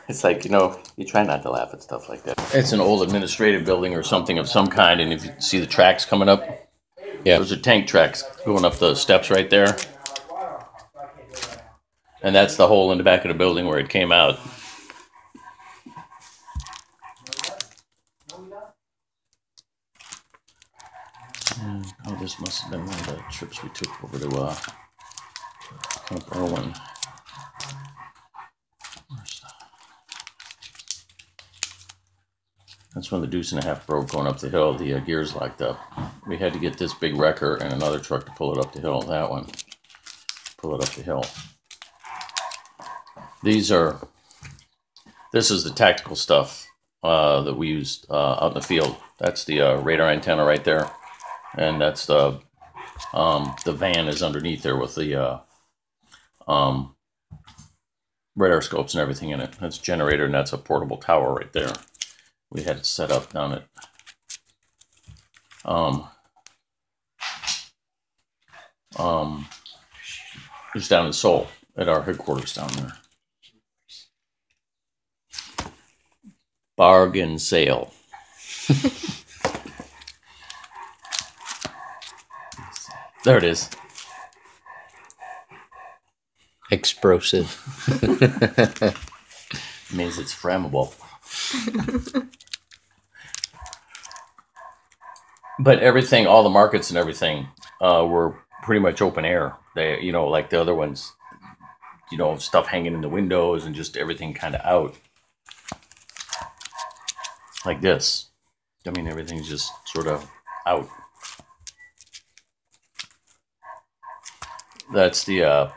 It's like, you try not to laugh at stuff like that. It's an old administrative building or something of some kind, and if you see the tracks coming up, Yeah. those are tank tracks going up the steps right there. And that's the hole in the back of the building where it came out. Oh, this must have been one of the trips we took over to Camp Irwin. That's when the deuce and a half broke going up the hill. The gears locked up. We had to get this big wrecker and another truck to pull it up the hill. That one. Pull it up the hill. This is the tactical stuff that we used out in the field. That's the radar antenna right there. And that's the van is underneath there with the radar scopes and everything in it. That's a generator, and that's a portable tower right there. We had it set up down at just down in Seoul at our headquarters down there. Bargain sale. There it is. Explosive. Means it's flammable. But everything, all the markets and everything, were pretty much open air. They, like the other ones, stuff hanging in the windows and just everything kind of out. Like this. I mean, everything's just sort of out. That's the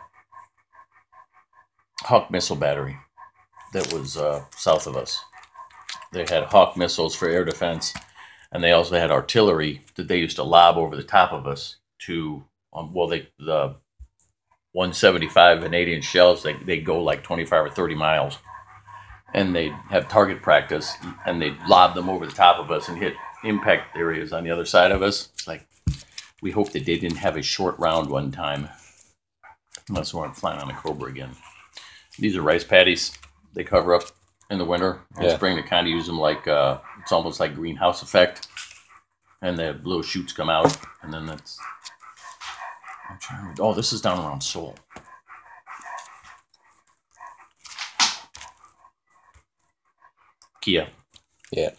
Hawk missile battery that was south of us. They had Hawk missiles for air defense, and they also had artillery that they used to lob over the top of us to, the 175 Canadian shells, they go like 25 or 30 miles. And they'd have target practice, and they'd lob them over the top of us and hit impact areas on the other side of us. It's like, we hope that they didn't have a short round one time. Unless we weren't flying on a Cobra again. These are rice paddies. They cover up in the winter. In spring, they kind of use them like, it's almost like greenhouse effect. And the little shoots come out. And then that's, this is down around Seoul. Kia. Yeah.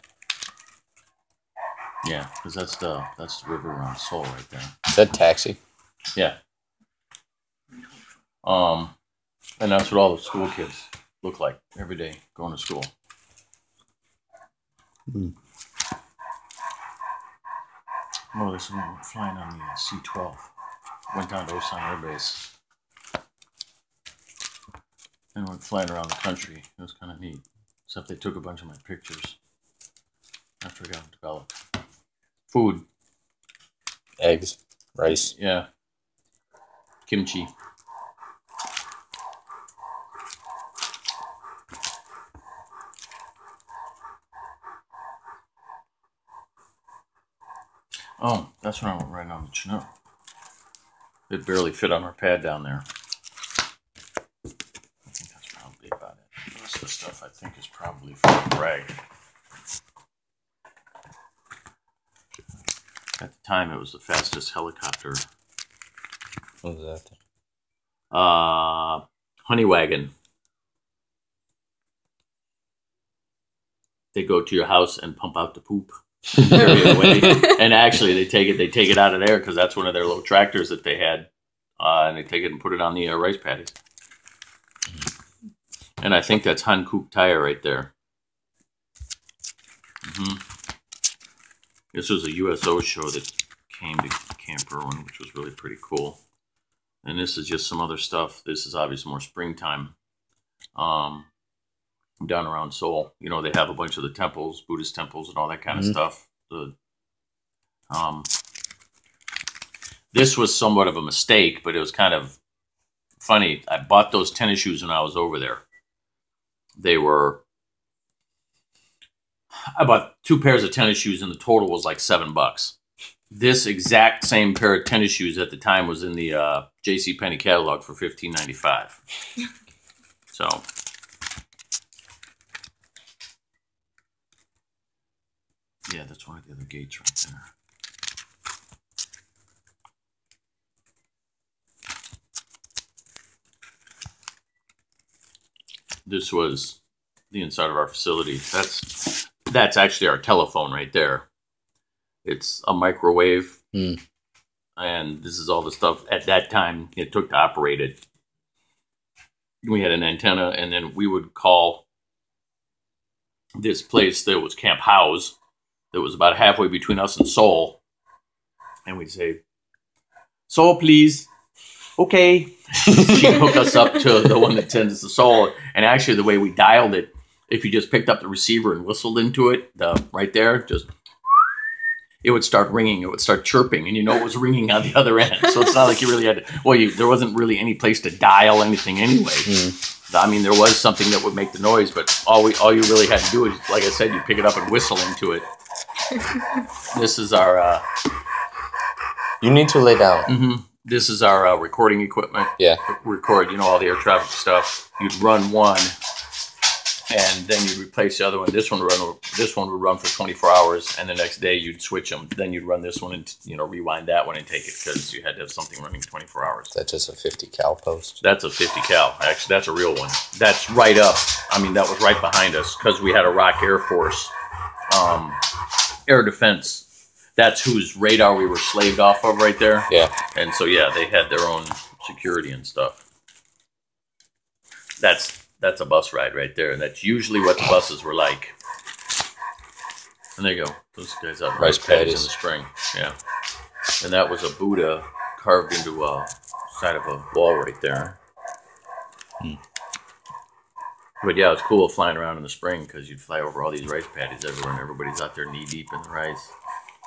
Yeah, because that's the river around Seoul right there. Is that taxi? Yeah. And that's what all the school kids look like every day going to school. Oh, this one went flying on the C-12. Went down to Osan Air Base. And went flying around the country. It was kind of neat. Except they took a bunch of my pictures after I got them developed. Food. Eggs. Rice. Yeah. Kimchi. Oh, that's when I went right on the Chinook. It barely fit on our pad down there. I think that's probably about it. The rest of the stuff I think is probably for Greg. At the time, it was the fastest helicopter. What was that? Honey wagon. They go to your house and pump out the poop. Carry it away. And actually, they take it out of there because that's one of their little tractors that they had, and they take it and put it on the rice paddies. And I think that's Hankook Tire right there. This was a USO show that came to Camp Irwin, which was really pretty cool. And this is just some other stuff. This is obviously more springtime. Down around Seoul, they have a bunch of the temples, Buddhist temples, and all that kind of stuff. This was somewhat of a mistake, but it was kind of funny. I bought those tennis shoes when I was over there. I bought 2 pairs of tennis shoes, and the total was like $7. This exact same pair of tennis shoes at the time was in the JCPenney catalog for $15.95. So. Yeah, that's one of the other gates right there. This was the inside of our facility. That's actually our telephone right there. It's a microwave, and this is all the stuff at that time it took to operate it. We had an antenna, and then we would call this place that was Camp House, that was about halfway between us and Seoul, and we'd say, "Seoul, please." Okay. She'd hook us up to the one that sends us to Seoul. And actually, the way we dialed it, if you just picked up the receiver and whistled into it, right there, it would start ringing. It would start chirping, and it was ringing on the other end. So it's not like you really had to. Well, there wasn't really any place to dial anything anyway. I mean, there was something that would make the noise, but all you really had to do is, like I said, you pick it up and whistle into it. This is our. You need to lay down. Mm-hmm. This is our recording equipment. Yeah. Record, all the air traffic stuff. You'd run one, and then you'd replace the other one. This one would run for 24 hours, and the next day you'd switch them. Then you'd run this one and rewind that one and take it, because you had to have something running 24 hours. That's just a 50 cal post. That's a 50 cal. Actually, that's a real one. That's right up. I mean, that was right behind us, because we had a ROC Air Force air defense. That's whose radar we were slaved off of right there. Yeah. And so, yeah, they had their own security and stuff. That's a bus ride right there. And that's usually what the buses were like. And there you go. Those guys out rice paddies in the spring. Yeah. And that was a Buddha carved into a side of a wall right there. But yeah, it was cool flying around in the spring, because you'd fly over all these rice paddies everywhere, and everybody's out there knee deep in the rice.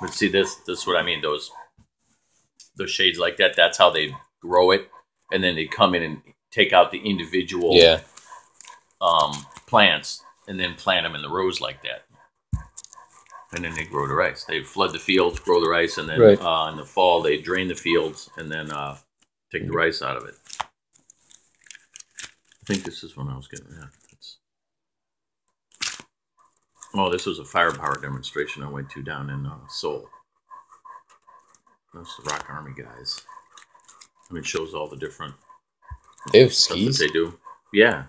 But see, this is what I mean. Those shades like that. That's how they grow it, and then they come in and take out the individual plants, and then plant them in the rows like that, and then they grow the rice. They flood the fields, grow the rice, and then in the fall they drain the fields, and then take the rice out of it. I think this is when I was getting. Yeah. Oh, this was a firepower demonstration I went to down in Seoul. That's the Rock Army guys. I mean, it shows all the different they have stuff skis? that they do. Yeah.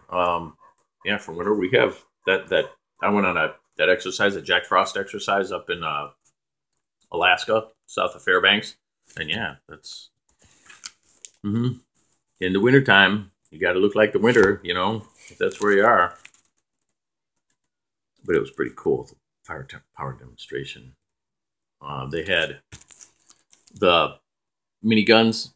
Yeah, for winter we have that. I went on that exercise, a Jack Frost exercise up in Alaska, south of Fairbanks. And yeah, that's... In the wintertime, you got to look like the winter, if that's where you are. But it was pretty cool, the power demonstration. They had the miniguns